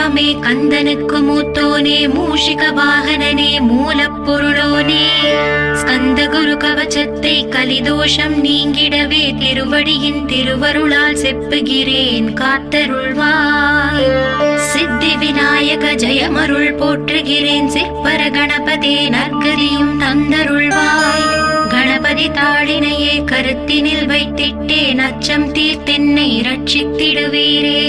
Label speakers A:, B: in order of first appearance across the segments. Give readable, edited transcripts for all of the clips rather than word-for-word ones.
A: தெய்வமே கந்தனுக்கு மூத்தோனே மூஷிக வாகனனே மூலப்பொருளோனே ஸ்கந்த குரு கவச்சத்தை கலிதோஷம் நீங்கிடவே திருவடியின் திருவருளால் செப்புகிறேன் காத்தருள்வாய். சித்தி விநாயக ஜெயமருள் போற்றுகிறேன் சிற்பர கணபதே நற்கதியும் தந்தருள்வாய். கணபதி தாளினையே கருத்தினில் வைத்திட்டேன் அச்சம் தீர்த்தென்னை ரட்சித்திடுவீரே.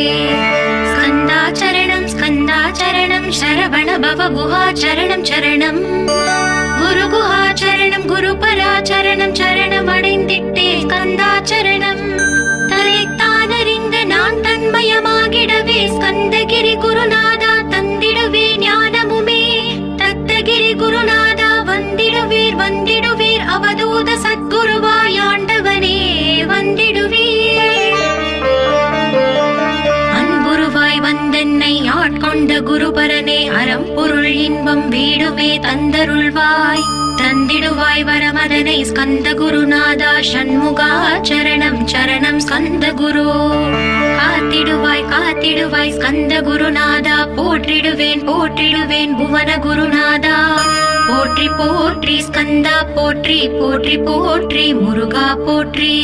A: ஸ்கந்தாச்சரணம் ஸ்கந்தாச்சரணம் சரவண பவ குஹாச்சரணம் சரணம் குரு குஹாச்சரணம் குரு பராச்சரணம் சரணம் அடைந்திட்டேன் ஸ்கந்தாச்சரணம். தன்னைத்தானறிந்து நான் தன்மயமாகிடவே ஸ்கந்தகிரி குருநாதா தந்திடுவே ஞானமுமே. தத்தகிரி குருநாதா வந்திடுவீர் வந்திடுவீர் அவதூத சத்குருவாய் ஆண்டவனே வந்திடுவீர். அன்புருவாய் வந்தென்னை ஆட்கொண்ட குருபரனே அறம்பொருள் இன்பம் வீடுமே தந்தருள்வாய். தந்திடுவாய் வரமதனை ஸ்கந்த குருநாதா ஷண்முகா சரணம் சரணம் ஸ்கந்த குரு. காத்திடுவாய் காத்திடுவாய் ஸ்கந்த குருநாதா போற்றிடுவேன் போற்றிடுவேன் புவன குருநாதா. போற்றி போற்றி ஸ்கந்தா போற்றி போற்றி போற்றி முருகா போற்றி.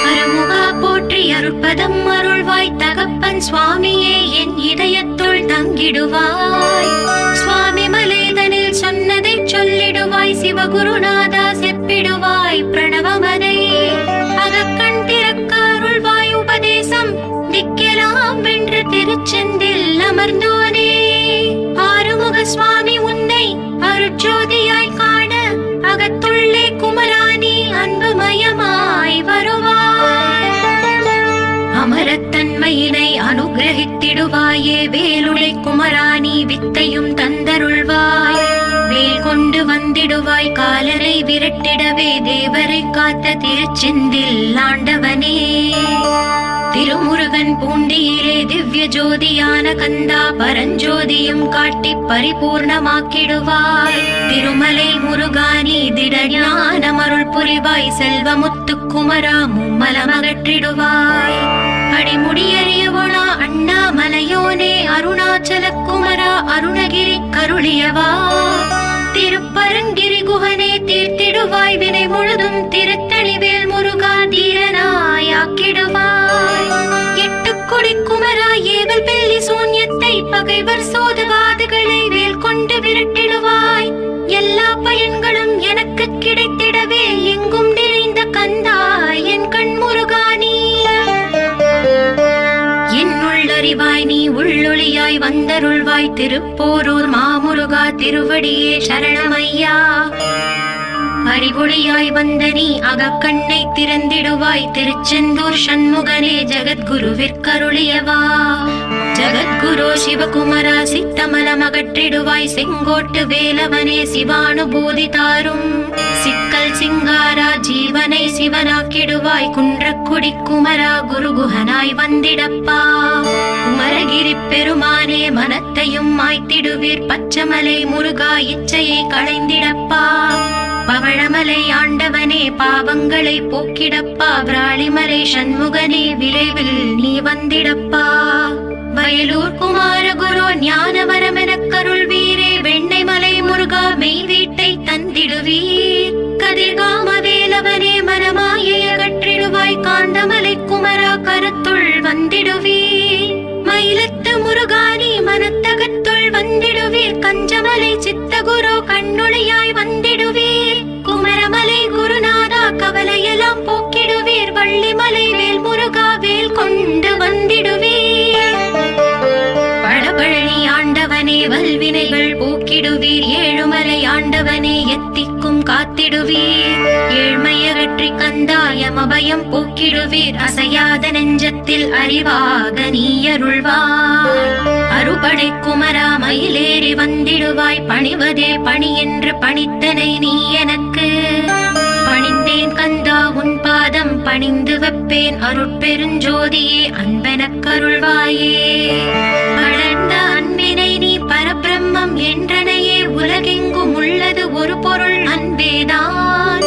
A: அருமுகா போற்றி அருட்பதம் அருள்வாய் தகப்பன் சுவாமியே என் இதயத்துள் தங்கிடுவாய். சுவாமி மலேதனில் சொன்னதை சொல்லிடுவாய் சிவகுருநாதா செப்பிடுவாய் பிரணவமதை. அகக்கண் திறக்க அருள்வாய் உபதேசம் திக்கெல்லாம் வென்று திருச்செந்தில் அமர்ந்தோனே. ஆறுமுக சுவாமி உன்னை அருட்ஜோதியாய் காண அகத்துள்ளே குமராணி அன்புமயமாய் வருவாய். அமரத்தன்மையினை அனுகிரகித்திடுவாயே வேலுடை குமராணி வித்தையும் தந்தருள்வாய். வேல் கொண்டு வந்திடுவாய் காலரை விரட்டிடவே தேவரை காத்த திருச்செந்தில் ஆண்டவனே. திருமுருகன் பூண்டியிலே திவ்ய ஜோதியான கந்தா பரஞ்சோதியும் காட்டி பரிபூர்ணமாக்கிடுவாய். திருமலை முருகானி திடஞானம் அருள் புரிவாய் செல்வமுத்து குமரா மும்மலமகற்றிடுவாய். அடிமுடியறியவனா அண்ணாமலையோனே அருணாச்சல குமரா அருணகிரி கருளியவா. திருப்பரங்கிரி குகனே தீர்த்திடுவாய் வினை முழுதும் திருத்தணிவேல் முருகா தீரனாயாக்கிடுவாய். எட்டுக்குடி குமரா ஏவல் பெல்லி சூன்யத்தை பகைவர் சோதவாதுகளை வேல் கொண்டு விரட்டிடுவாய். எல்லா பயன்களும் எனக்கு கிடைத்திடவே எங்கும் நிறைந்த கந்தா என் கண் முருகானி. என்னுள்ளறிவாய் நீ உள்ளொளியாய் வந்தருள்வாய் திருப்போரூர் மாமுருகா திருவடியே சரணமையா. அறிவொளியாய் வந்த நீ அகக்கண்ணை திறந்திடுவாய் திருச்செந்தூர் சண்முகனே ஜகத்குருவிற்கருளியவா. ஜகத்குரு சிவகுமரா சித்தமலம் அகற்றிடுவாய் செங்கோட்டு வேலவனே சிவானுபூதி தாரும். சிக்கல் சிங்காரா ஜீவனை சிவனாக்கிடுவாய் குன்றக்குடி குமரா குருகுஹனாய் வந்திடப்பா. குமரகிரி பெருமானே மனத்தையும் மாய்த்திடுவீர் பச்சமலை முருகா இச்சையை களைந்திடப்பா. பவழமலை ஆண்டவனே பாவங்களை போக்கிடப்பா. விராளிமலை சண்முகனே விரைவில் நீ வந்திடப்பா. வயலூர் குமார குரு ஞானவரமெனக் கருள்வீரே வெண்ணை மலை முருகா மெய் வீட்டை தந்திடுவீர். கதிர்காம வேலவனே மனமாயை அகற்றிடுவாய் காந்தமலை குமரா கருத்துள் வந்திடுவீர். மயிலத்து முருகானி மனத்தகத்துள் வந்திடுவீர் கஞ்சமலை சித்தகுரு கண்ணொளியாய் வந்திடுவீர். குமரமலை குருநாதா கவலையெல்லாம் போக்கிடுவீர். வள்ளிமலை வேல் முருகா வேல் கொண்டு வந்திடுவீர். பழபழனி ஆண்டவனே வல்வினைகள் போக்கிடுவீர். ஏழுமலை ஆண்டவனே எத்திக்கும் காத்திடுவீர். ஏழ்மையகற்றி கந்தாயமபயம் போக்கிடுவீர். அசையாத நெஞ்சத்தில் அறிவாக நீ அருள்வாய். அறுபடை குமரா மயிலேறி வந்திடுவாய். பணிவதே பணி என்று பணித்தனை நீ எனக்கு. பணிந்தேன் கந்தா உன் பாதம் பணிந்து வைப்பேன் அருட்பெருஞ்சோதியே அன்பெனக் கருள்வாயே. படர்ந்த அன்பினை நீ பரபிரம்மம் என்றனையே உலகெங்கும் உள்ளது ஒரு பொருள் அன்பேதான்.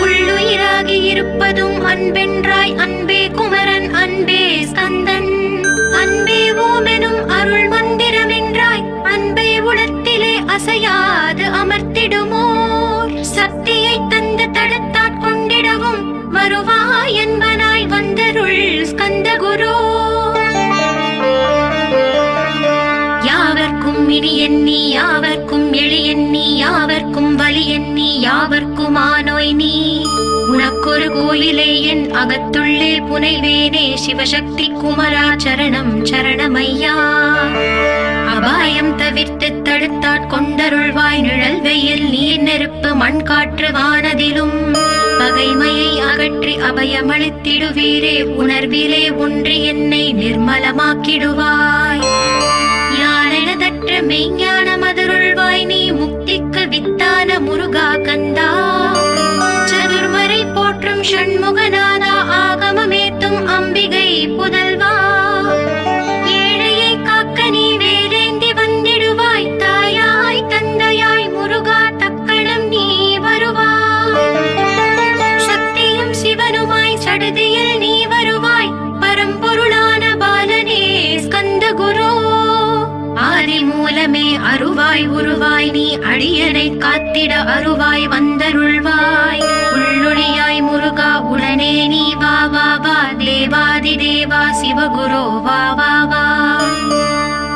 A: உள்ளுயிராகி இருப்பதும் அன்பென்றாய் அன்பே குமரன் அன்பே ஸ்கந்தன் அன்பே ஓமெனும் அருள் வந்து அசையாது அமர்த்திடுமோர் சக்தியை தந்து தடுத்தாற் கொண்டிடவும் வருவாய் என்பனாய் வந்தருள் ஸ்கந்தகுரு. யாவர்க்கும் இனி எண்ணி யாவர்க்கும் எளி எண்ணி யாவர்க்கும் வலி எண்ணி யாவர்க்கும் ஆனோய் நீ உனக்கொரு கோயிலே என் அகத்துள்ளே புனைவேனே சிவசக்தி குமரா சரணம் சரணமையா. அபாயம் தவிர்த்து தடுத்தாற் கொண்டருள்வாய் நிழல் வெயில் நீர் நெருப்பு மண் காற்று வானதிலும் பகைமையை அகற்றி அபயமளித்திடுவீரே உணர்விலே ஒன்றி என்னை நிர்மலமாக்கிடுவாய். யானெனதற்ற மெய்ஞான மதுருள்வாய் நீ முக்திக்கு வித்தான முருகா கந்தா. சதுர்மறை போற்றும் ஷண்முகநாதா ஆகமமேத்தும் அம்பிகை புதல்வா. ஏழையை காக்க நீ வேலேந்தி வந்திடுவாய் தாயாய் தந்தையாய் முருகா தக்கணம் நீ வருவாய். சக்தியும் சிவனுமாய் சடுதியில் நீ வருவாய் பரம்பொருளான பாலனே ஸ்கந்தகுரு. ஆதி மூலமே அருவாய் உருவாய் நீ அடியனை காத்திட அருவாய் வந்தருள்வாய். உள்ளொளியாய் முருகா உடனே நீ வா வா வா தேவாதி தேவா சிவகுரு வா வா வா.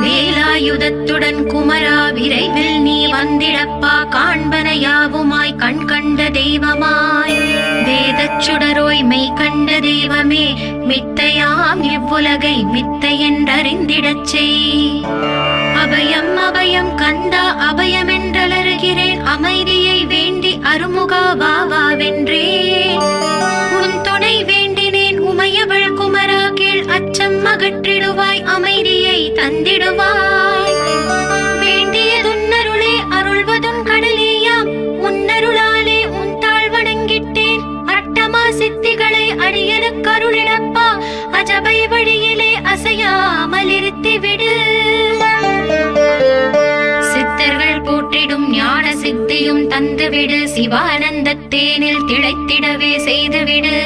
A: வேலாயுதத்துடன் குமரா விரைவில் நீ வந்திடப்பா காண்பன யாவுமாய் கண் கண்ட தெய்வமாய் வேதச் சுடரோய் மெய் கண்ட தெய்வமே மித்தையாம் இவ்வுலகை மித்தை என்றறிந்திடச் செய். அபயம் அபயம் கந்தா அபயம் என்றலறுகிறேன் அமைதியை வேண்டி அருமுகா வா வா வென்றேன். உன் துணை வேண்டினேன் உமையவள் குமரா கீழ் அச்சம் அகற்றிடுவாய் அமைதியை தந்திடுவாய். வேண்டியதுன்னருளே அருள்வதும் கடலேயாம் உன்னருளாலே உன் தாழ் வணங்கிட்டேன். அட்டமா சித்திகளை அடியனுக்கு அருளிடப்பா அஜபை வழியிலே அசையாமல் இருத்திவிடு. சித்தர்கள் போற்றிடும் ஞான சித்தியும் தந்துவிடு சிவானந்த தேனில் திளைத்திடவே செய்துவிடு.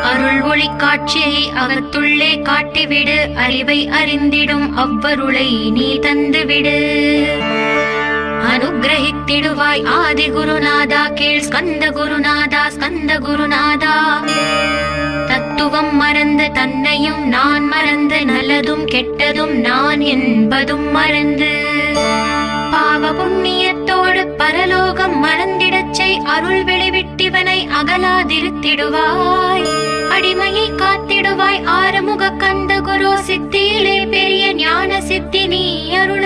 A: அருள் ஒளி காட்சியை அகத்துள்ளே காட்டிவிடு அறிவை அறிந்திடும் அவ்வருளை நீ தந்துவிடு. அனுகிரகித்திடுவாய் ஆதி குருநாதா கீழ் ஸ்கந்த குருநாதா ஸ்கந்த குருநாதா. தத்துவம் மறந்து தன்னையும் நான் மறந்து நல்லதும் கெட்டதும் நான் என்பதும் மறந்து பாவ புண்ணியத்தோடு பரலோகம் மறந்திடச் செய் அருள் வெளிவிட்டிவனை அகலாதிருத்திடுவாய். அடிமையை காத்திடுவாய் ஆறுமுக கந்த குரு சித்தியிலே பெரிய ஞான சித்தி நீ அருள.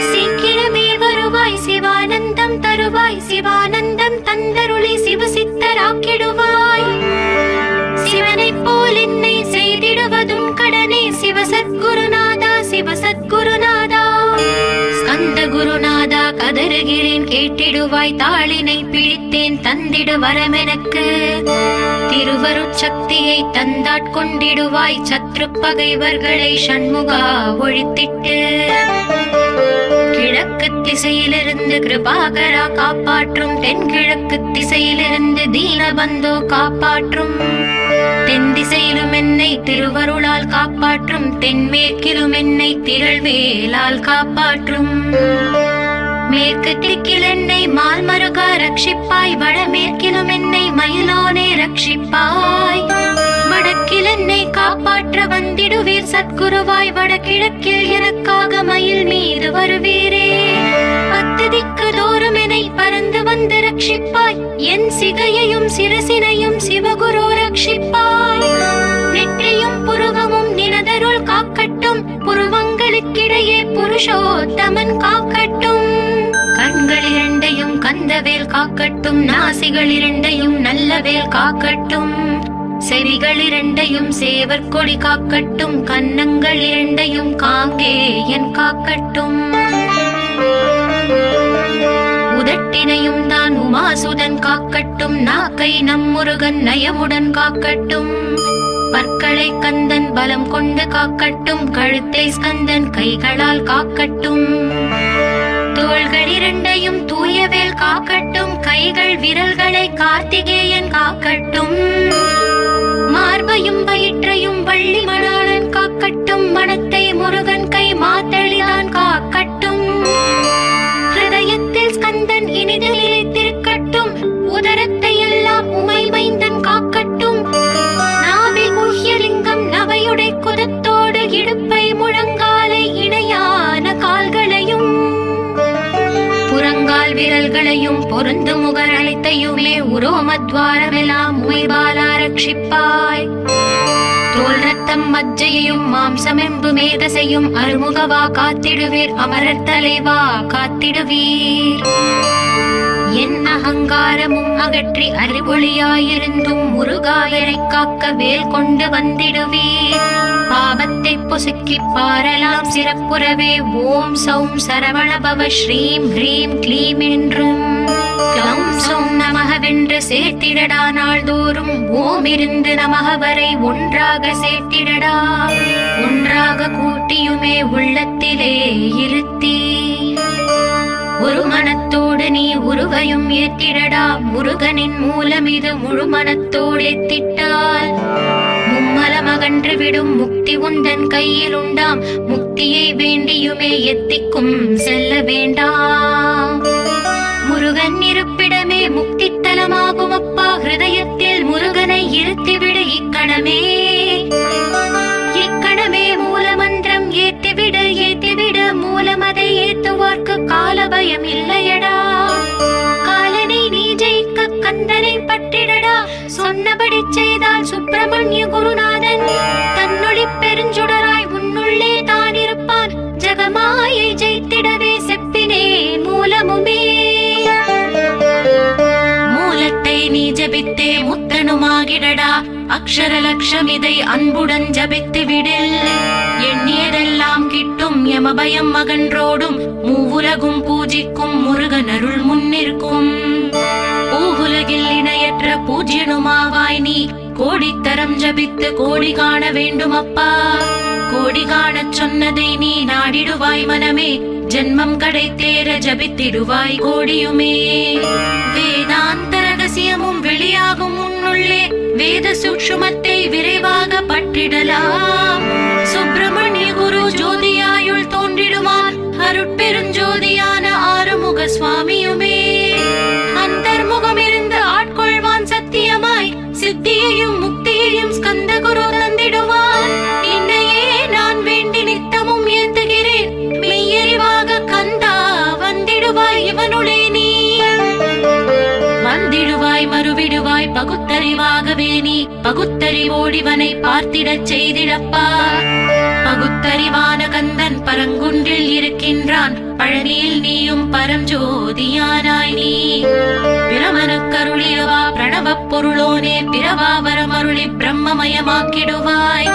A: சீக்கிரமே வருவாய் சிவானந்தம் தருவாய் சிவானந்தம் தந்தருளி சிவசித்தராக்கிடுவாய். சிவனை போல் என்னை செய்திடுவதும் கடனே சிவசத்குருநாதா சிவசத்குருநாதா. ஸ்கந்த குருநாதா கதறுகிறேன் கேட்டிடுவாய் தாளினை பிடித்தேன் தந்திடு வரமெனக்கு. திருவருட்சக்தியை தந்தாட்கொண்டிடுவாய் சத்ரு பகைவர்களை ஷண்முகா ஒழித்திட்டு. கிழக்கு திசையிலிருந்து கிருபாகரா காப்பாற்றும் தென்கிழக்கு திசையிலிருந்து தீனபந்தோ காப்பாற்றும். தென் திசையிலும் என்னை திருவருளால் காப்பாற்றும் தென்மேற்கிலும் என்னை திரள்வேலால் காப்பாற்றும். மேற்கு திக்கில் என்னை மால்மருகா ரட்சிப்பாய் வடமேற்கிலும் என்னை மயிலோனே ரட்சிப்பாய். வடக்கில் என்னை காப்பாற்ற வந்திடுவீர் சத்குருவாய் வடகிழக்கில் எனக்காக மயில் மீது வருவீரே. பத்து திக்கு தோறும் என்னை பறந்து வந்து ரட்சிப்பாய் என் சிகையையும் சிரசினையும் சிவகுரு ரட்சிப்பாய். நெற்றியும் புருவமும் நினதருள் காக்கட்டும் புருவங்களுக்கிடையே புருஷோத்தமன் காக்கட்டும். கண்கள் இரண்டையும் கந்தவேல் காக்கட்டும் நாசிகள் இரண்டையும் நல்லவேல் காக்கட்டும். செவிகள் இரண்டையும் சேவர் கொடி காக்கட்டும் கன்னங்கள் இரண்டையும் காங்கேயன் காக்கட்டும். உதட்டினையும் தான் உமாசுதன் காக்கட்டும் நாக்கை நம் முருகன் நயமுடன் காக்கட்டும். பற்களை கந்தன் பலம் கொண்டு காக்கட்டும் கழுத்தை ஸ்கந்தன் கைகளால் காக்கட்டும். தோள்கள் இரண்டையும் தூயவேல் காக்கட்டும் கைகள் விரல்களை கார்த்திகேயன் காக்கட்டும். மார்பையும் வயிற்றையும் வள்ளி மணாளன் காக்கட்டும் மனத்தை முருகன் கை மாத்தளிதான் காக்கட்டும். பொருந்து முகர் அழைத்தையுமே உரோமத்வாரமெல்லாம் உமைபாலா ரட்சிப்பாய். தோல் ரத்தம் மஜ்ஜையையும் மாம்சமெம்பு மேதசையும் அருமுகவா காத்திடுவீர், அமரர் தலைவா காத்திடுவீர். என் அகங்காரமும் அகற்றி அறிவொளியாயிருந்தும் முருகாயரை காக்க வேல் கொண்டு வந்திடுவீர். பாபத்தை பொசுக்கி பாரலாம் சிறப்புறவே ஓம் சௌம் சரவணபவ ஸ்ரீம் ஹ்ரீம் க்ளீம் என்றும் க்ளௌம் சௌம் நமகவென்று சேர்த்திடடா. நாள்தோறும் ஓம் இருந்து நமக வரை ஒன்றாக சேர்த்திடடா. ஒன்றாக கூட்டியுமே உள்ளத்திலே இருத்தி ஒரு மனத்தோடு நீ உருவையும் ஏற்றிடடா. முருகனின் மூலம் இது முழு மனத்தோடு ஏத்திட்டால் மும்மலமகன்று விடும் முக்தி உந்தன் கையில் உண்டாம். முக்தியை வேண்டியுமே எத்திக்கும் செல்ல வேண்டாம். முருகன் இருப்பிடமே முக்தி தலமாகும் அப்பா. ஹிருதயத்தில் முருகனை இருத்திவிடு இக்கணமே. இக்கணமே மூலமந்திரம் ஏத்திவிடு ஏத்திவிடு. மூலமதை ஏத்துவார்க்கு கால பயம் இல்லையடா. காலனை நீ ஜெயிக்க கந்தனை பற்றிடடா. சொன்னபடி செய்தால் சுப்பிரமணிய குருநாதன் தன்னொளி பெருஞ்சுடராய் உன்னுள்ளே தான் இருப்பான். ஜகமாயை ஜெயித்திடவே செப்பினே மூலமுமே. மூலத்தை நீ ஜபித்தே முத்தனுமாகிடடா. அக்ஷர லட்சம் இதை அன்புடன் ஜபித்து விடில். எண்ணியதெல்லாம் கிட்டும் யமபயம் மகன்றோடும். மூவுலகும் பூஜிக்கும் முருகன் அருள் முன்னிற்கும். பூவுலகில் இணையற்ற பூஜ்யனுமாவாய் நீ. கோடித்தரம் ஜபித்து கோடி காண வேண்டும் அப்பா. கோடி காணச் சொன்னதை நீ நாடிடுவாய் மனமே. ஜென்மம் கடை தேர ஜபித்திடுவாய் கோடியுமே. வேதாந்த ரகசியமும் வெளியாகும் உன்னுள்ளே. வேத சூக்ஷ்மத்தை விரைவாக பற்றிடலாம். சுப்பிரமணிய குரு ஜோதியாயுள் தோன்றிடுவார். அருட்பெருஞ்சோதியான ஆறுமுக சுவாமியுமே. அந்தர்முகம் இருந்து ஆட்கொள்வான் சத்தியமாய். சித்தியையும் முக்தியையும் ஸ்கந்த குரு தந்திடுவான். என்னையே நான் வேண்டி நித்தமும் ஏந்துகிறேன். மெய்யறிவாக கந்தா வந்திடுவாய் இவனுளே நீ. வந்திடுவாய் மறுவிடுவாய் பகுத்தறிவாகவே நீ. பகுத்தறிவோடிவனை பார்த்திடச் செய்திடப்பா. பகுத்தறிவான கந்தன் பரங்குன்றில் இருக்கின்றான். பழனியில் நீயும் பரஞ்சோதியானாய் நீ. பிரமனுக்கருளியவா பிரணவப் பொருளோனே. பிரவாவரமருளி பிரம்மமயமாக்கிடுவாய்.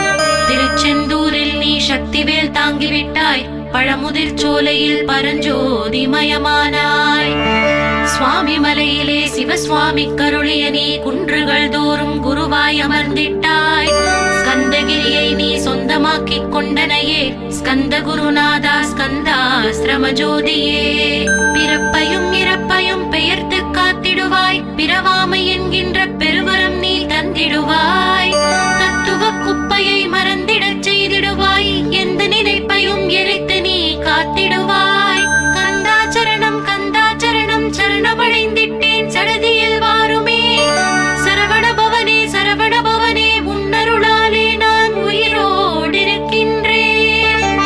A: திருச்செந்தூரில் நீ சக்திவேல் தாங்கிவிட்டாய். பழமுதிர் சோலையில் பரஞ்சோதிமயமானாய். சுவாமி மலையிலே சிவசுவாமி கருளிய நீ. குன்றுகள் தோறும் குருவாய் அமர்ந்திட்டாய். ஸ்கந்தகிரியை நீ சொந்தமாக்கிக் கொண்டனையே. ஸ்கந்த குருநாதா ஸ்கந்தாஸ்ரம ஜோதியே. பிறப்பையும் இறப்பையும் பெயர்த்து காத்திடுவாய். பிறவாமை என்கின்ற பெருவரம் நீ தந்திடுவாய். தத்துவ குப்பையை மறந்திடச் செய்திடுவாய். எந்த நினைப்பையும் எரித்து நீ காத்திடுவாய். கந்தாச்சரணம் கந்தாச்சரணம் சரணமடைந்திட்டேன் சடதியில் வாருமே. சரவண பவனே சரவண பவனே உன்னருளாலே நான் உயிரோடிருக்கின்றேன்.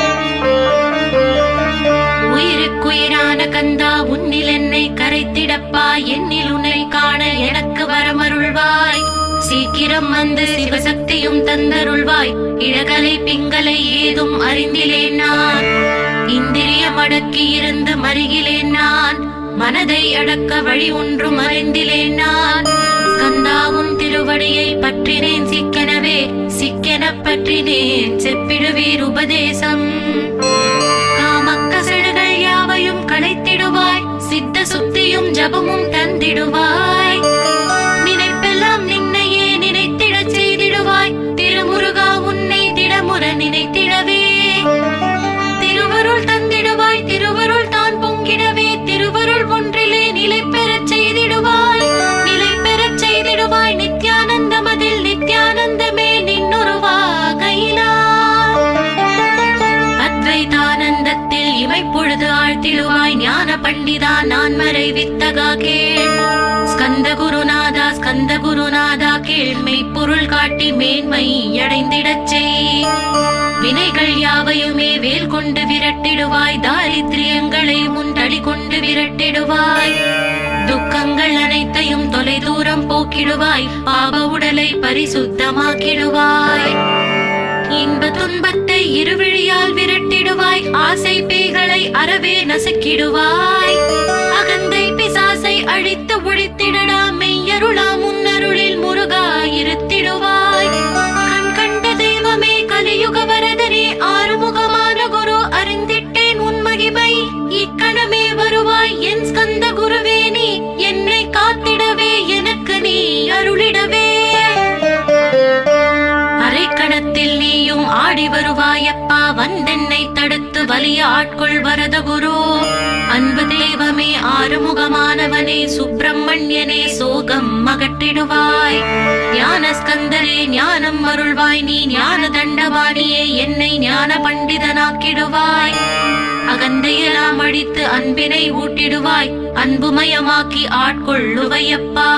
A: உயிருக்குயிரான கந்தா உன்னில் என்னை கரைத்திடப்பா. என்னில் உன்னை காண எனக்கு வரமருள்வாய். சீக்கிரம் வந்து சிவசக்தியும் தந்தருள்வாய். இழகலை பிங்களை ஏதும் அறிந்திலேன் நான். இந்திரியம் அடக்கி இருந்து மருகிலேன் நான். மனதை அடக்க வழி ஒன்றும் அறிந்திலேன் நான். ஸ்கந்தாவும் திருவடியை பற்றினேன் சிக்கெனவே. சிக்கென பற்றினேன் செப்பிடுவீர் உபதேசம். காமக்கசடுகள் யாவையும் களைத்திடுவாய். சித்த சுத்தியும் ஜபமும் தந்திடுவாய். நினைப்பெல்லாம் நின்னையே நினைத்திடச் செய்திடுவாய். திருமுருகா உன்னை திடமுற நினைத்திடவே. திருவருள் தந்திடுவாய். திருவருள் தான் பொங்கிடவே. திருவருள் ஒன்றிலே நிலை பெறச் செய்திடுவாய். நிலை பெறச் செய்திடுவாய். நித்யானந்தமதில் நித்யானந்தமே நின்னுருவாகையினார். அத்வைதானந்தத்தில் இமைப்பொழுது ஆழ்த்திடுவாய். ஞான பண்டிதா நான் மறை வித்தகா கேள். ஸ்கந்த குருநாதா ஸ்கந்த குருநாதா கேள். மெய்ப்பொருள் காட்டி மேன்மை அடைந்திடச் செய். வினைகள் யாவையுமே வேல் கொண்டு விரட்டிடுவாய். தாரித்ரியங்களை முன் தடி கொண்டு விரட்டிடுவாய். துக்கங்கள் அனைத்தையும் தொலை தூரம் போக்கிடுவாய், பாவ உடலை பரிசுத்தமாக்கிடுவாய். இன்ப துன்பத்தை இருவிழியால் விரட்டிடுவாய், ஆசை பேய்களை அறவே நசுக்கிடுவாய். அகந்தை பிசாசை அழித்து ஒழித்திடடா, மெய்யருளா முன்னருளில் முருகா இருத்திடுவாய். கண் கண்ட தெய்வமே கலியுக வரதனே, ஆறுமுகமான குரு அறிந்திட்டேன் உன் மகிமை. இக்கணமே வருவாய் என் ஸ்கந்த குருவே, நீ என்னை காத்திடவே எனக்கு நீ அருளிடவே. அரைக்கணத்தில் நீயும் ஆடி வருவாயப்பா, வந்தென்னை தடுத்து வலிய ஆட்கொள் வரத குரு. அன்பு தெய்வமே ஆறுமுகமானவனே, சுப்பிரமணியனே சோகம் அகற்றிடுவாய். ஞான ஸ்கந்தரே ஞானம் அருள்வாய், நீ ஞான தண்டவாணியே என்னை ஞான பண்டிதனாக்கிடுவாய். அகந்தையெல்லாம் அழித்து அன்பினை ஊட்டிடுவாய், அன்புமயமாக்கி ஆட்கொள்ளுவையப்பா.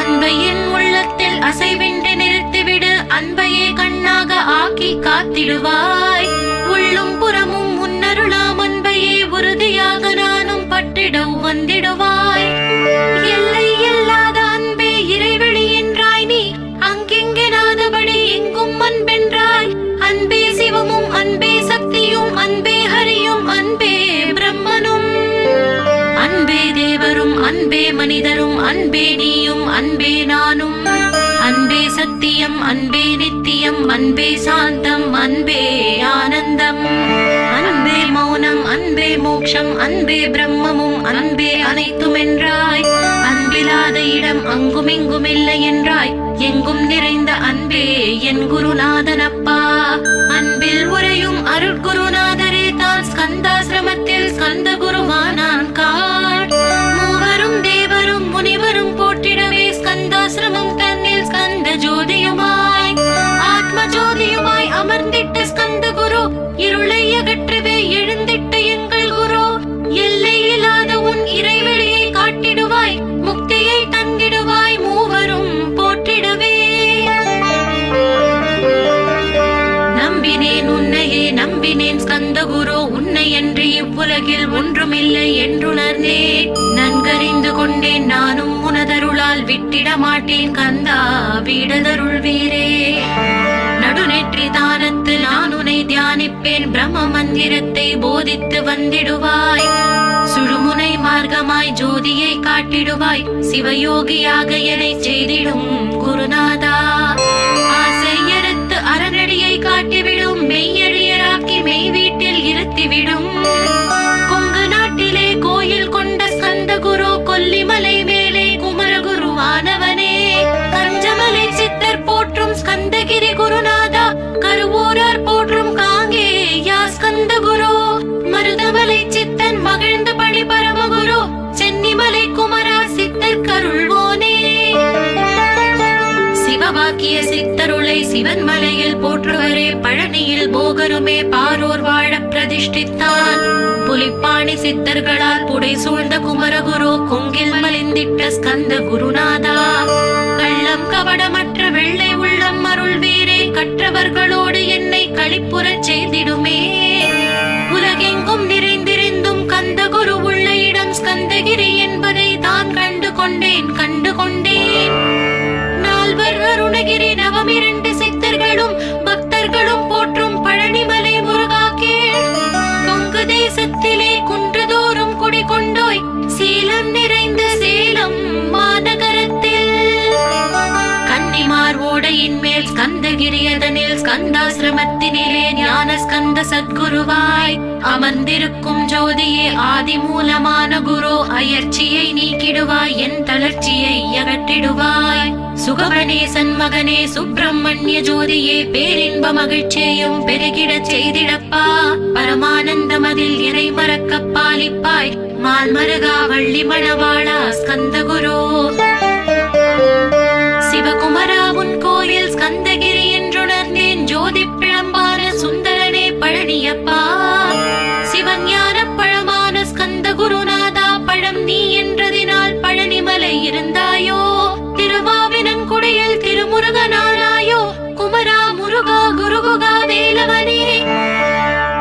A: அன்பையின் உள்ளத்தில் அசைவின்றி நிறுத்திவிடு, அன்பையே கண்ணாக ஆக்கி காத்திடுவாய். உள்ளும் புறமும் முன்னருளாம் அன்பையே உறுதியாக நானும் பட்டிட வந்திடுவாய். எல்லை இல்லாத அன்பே இறைவெளி என்றாய், நீ அங்கெங்கே நாதபடி எங்கும் அன்பென்றாய். அன்பே சிவமும் அன்பே சக்தியும் அன்பே ஹரியும் அன்பே பிரம்மனும். அன்பே தேவரும் அன்பே மனிதரும் அன்பே நீயும் அன்பே நானும். அன்பே சத்தியம் அன்பே நித்தியம் அன்பே சாந்தம் அன்பே ஆனந்தம். அன்பே மௌனம் அன்பே மோட்சம் அன்பே பிரம்மமும் அன்பே அனைத்தும் என்றாய். அன்பிலாத இடம் அங்குமிங்கும் இல்லை என்றாய், எங்கும் நிறைந்த அன்பே என் குருநாதனப்பா. அன்பில் உரையும் அருட்குருநாதரே தான் ஸ்கந்தாசிரமத்தில் ஸ்கந்த குருவானான் காட். மூவரும் தேவரும் முனிவரும் போற்றிடவே ஸ்கந்தாசிரமம் தன்னில் ஸ்கந்த ஜோதியுமாய் ஆத்ம ஜோதியுமாய் அமர்ந்திட்ட ஸ்கந்த குரு, இருளை அகற்றவே எழுந்திட்ட எங்கள் குரு. எல்லை இல்லாத உன் இறைவெளியை காட்டிடுவாய், முக்தியை தந்திடுவாய், மூவரும் போற்றிடவே. நம்பினேன் உன்னையே நம்பினேன் ஸ்கந்த குரு, உன்னை என்று இவ்வுலகில் ஒன்றுமில்லை என்றுணர்ந்தேன். நன்கறிந்து கொண்டேன் நானும் உனதருளால் விட்டிட மாட்டேன் கந்தா வீடதருள் வீரே. நடுநெற்றி தானத்து நான் உன்னை தியானிப்பேன், பிரம்ம மந்திரத்தை போதித்து வந்திடுவாய். சுழுமுனை மார்க்கமாய் ஜோதியை காட்டிடுவாய், சிவயோகியாக என்னை செய்திடும் குருநாதா. ஆசையறுத்து அறநடியை காட்டிவிடும், மெய்யழியராக்கி மெய் வீட்டில் இருத்திவிடும். கொங்கு நாட்டிலே கோயில் கொண்ட ஸ்கந்த குரு, கொல்லிமலை மேலே குமரகுருவானவனே. கஞ்சமலை சித்தர் போற்றும் ஸ்கந்தகிரி குருநாதா, கருவூரார் போற்றும் காங்கேயா ஸ்கந்த குரு. மருதமலை சித்தன் மகிழ்ந்த பணி பரமகுரு, சென்னிமலை குமரா சித்தர் கருள்வோனே. சிவவாக்கிய சித்தருளை சிவன் மலையில் போற்றுவரே, பழனியில் போகருமே பாரோர் வாழ பிரதிஷ்டித்தான். புலிப்பாணி சித்தர்களால் புடை சூழ்ந்த குமரகுரு, கொங்கில் மலிந்திட்ட ஸ்கந்த குருநாதா. கள்ளம் கவடமற்ற வெள்ளை உள்ளம் அருள் வீரே, கற்றவர்களோடு என்னை களிப்புறச் செய்திடுமே. உலகெங்கும் நிறைந்திருந்தும் கந்த குரு உள்ள இடம் ஸ்கந்தகிரி என்பதை தான் கண்டு கொண்டேன். நால்வர் அருணகிரி நவமிரண்டு சித்தர்களும் பக்தர்களும் போற்றும் பழனிமலை முருகா கேள். கொங்கு தேசத்திலே குன்றதோறும் குடிகொண்டோய், சீலம் நிறைந்த சேலம் மாநகரத்தில். கன்னிமார் ஓடையின் மேல் ஸ்கந்தகிரி, அதனில் ஸ்கந்தாசிரமத்தினிலே ஞான ஸ்கந்த சத்குருவாய் அமர்ந்திருக்கும் ஜோதியே ஆதி மூலமான குரு. அயற்சியை நீக்கிடுவாய், என் தளர்ச்சியை அகற்றிடுவாய். சுகவனேசன் மகனே சுப்பிரமணிய ஜோதியே, பேரின்ப மகிழ்ச்சியையும் பெருகிடச் செய்திடப்பா. பரமானந்தமதில் இறை மறக்க பாலிப்பாய், மால் மருகா வள்ளி மணவாளா ஸ்கந்த குரு. சிவகுமரா உன் கோயில் ஸ்கந்தகிரி என்றுணர்ந்தேன், ஜோதி பிழம்பான சுந்தரனே பழனியப்பா. சிவஞான பழமான ஸ்கந்த குருநாதா, பழம் நீ என்றதினால் பழனிமலை இருந்தாயோ. திருவாவினன் குடியில் திருமுருகனானாயோ, குமரா முருகா குருகுகா வேலவனே.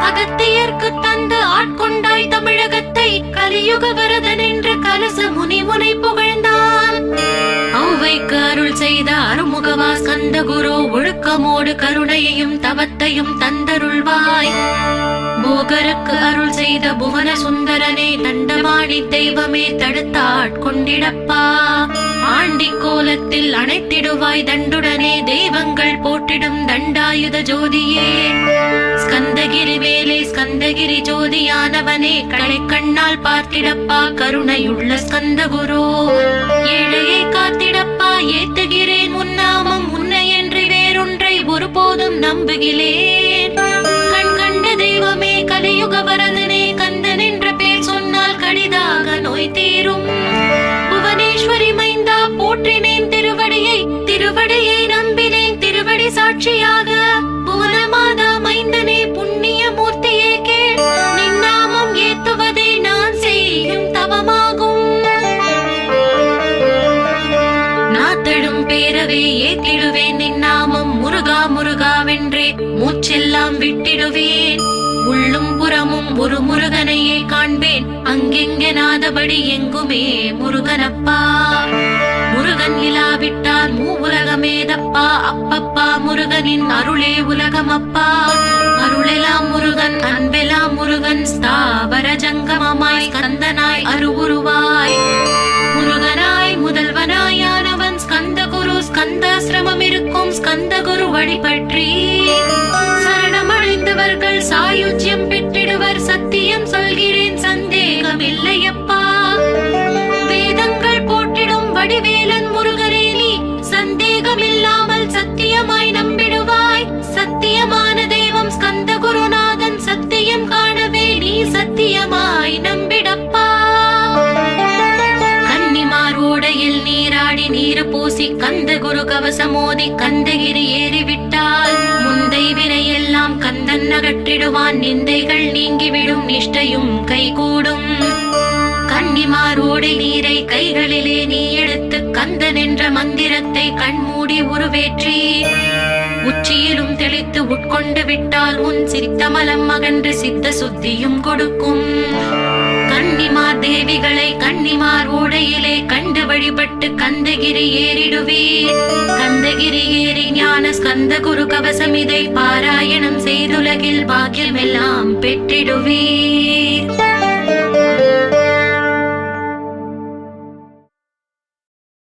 A: அகத்தியர்க்கு தந்து ஆட்கொண்டாய் தமிழகத்தை, கலியுக வரதன் என்று கலச முனி உனை ஸ்கந்தகுரு ஒழுக்கமோடு கருணையையும் தவத்தையும் தந்தருள்வாய். போகருக்கு அருள் செய்த புவன சுந்தரனே தண்டமாணி தெய்வமே தடுத்தாட்கொண்டிடப்பா. ஆண்டி கோலத்தில் அணைத்திடுவாய் தண்டுடனே தெய்வங்கள் போற்றிடும் தண்டாயுத ஜோதியே. ஸ்கந்தகிரி வேலே ஸ்கந்தகிரி ஜோதியானவனே கடை கண்ணால் பார்த்திடப்பா கருணையுள்ள ஸ்கந்தகுரு. ஏழையை காத்திடப்பா ஏத்துகிறேன் உன்னாமம் உன்னை என்று வேறொன்றை ஒருபோதும் நம்புகிறேன். கண் கண்ட தெய்வமே கலியுக வரதனே கந்தன் என்ற பேர் சொன்னால் கடிதாக நோய் தீரும். புவனேஸ்வரி மைந்தா போற்றினேன் திருவடியை திருவடியை நம்பினேன் திருவடி சாட்சியாக. புவனமாதா மைந்தனே புண்ணிய மூர்த்தியே கேள் நின்னாமம் ஏத்துவதே நான் செய்யும் தவமாகும். நாத்தடும் பேரவே ஏத்திடுவேன் நின்னாமம் முருகா முருகாவென்றே மூச்செல்லாம் விட்டிடுவேன். உள்ளும் புறமும் ஒரு முருகனையே காண்பேன் அங்கெங்கெனாதபடி எங்குமே முருகனப்பா. முருகன் இலாவிட்டால் மூவுலகமேதப்பா. அப்பப்பா முருகனின் அருளே உலகமப்பா. அருளெல்லாம் முருகன் அன்பெல்லாம் முருகன் ஸ்தாவர ஜங்கமமாய் ஸ்கந்தனாய் அருவுருவாய். முருகனாய் முதல்வனாயானவன் ஸ்கந்தகுரு. ஸ்கந்தாசிரமம் இருக்கும் ஸ்கந்தகுரு வழிபற்றி சரணமடைந்தவர்கள் சாயுஜ்யம் பெற்றிடுவர். சத்தியம் சொல்கிறேன் சந்தேகமில்லையப்பா. வேதங்கள் போற்றிடும் வடிவேலன் முருகனே நீ சந்தேகமில்லாமல் சத்தியமாய் நம்பிடுவாய். சத்தியமான தெய்வம் ஸ்கந்தகுருநாதன் சத்தியம் காணவே நீ சத்தியமாய் நம்பிடப்பா. கன்னிமார் ஓடையில் நீராடி நீரு பூசி கந்தகுரு கவசமோதி கந்தகிரி ஏறிவிட்டால் முந்தை வினையெல்லாம் கந்தன் அகற்றிடுவான். நிந்தைகள் நீங்கிவிடும் நிஷ்டையும் கைகூடும். கன்னிமாரோடை நீரை கைகளிலே நீ எடுத்து கந்தன் என்ற மந்திரத்தை கண்மூடி உருவேற்றி உச்சியிலும் தெளித்து உட்கொண்டு விட்டால் உன் சித்தமலம் அகன்று சித்த சுத்தியும் கொடுக்கும். கன்னிமார் தேவிகளை கன்னிமார் ஓடையிலே கண்டு வழிபட்டு கந்தகிரி ஏறிடுவீர். கந்தகிரி ஏறி ஞான ஸ்கந்தகுரு கவசம் இதை பாராயணம் செய்துலகில் பாக்கியமெல்லாம் பெற்றிடுவீர்.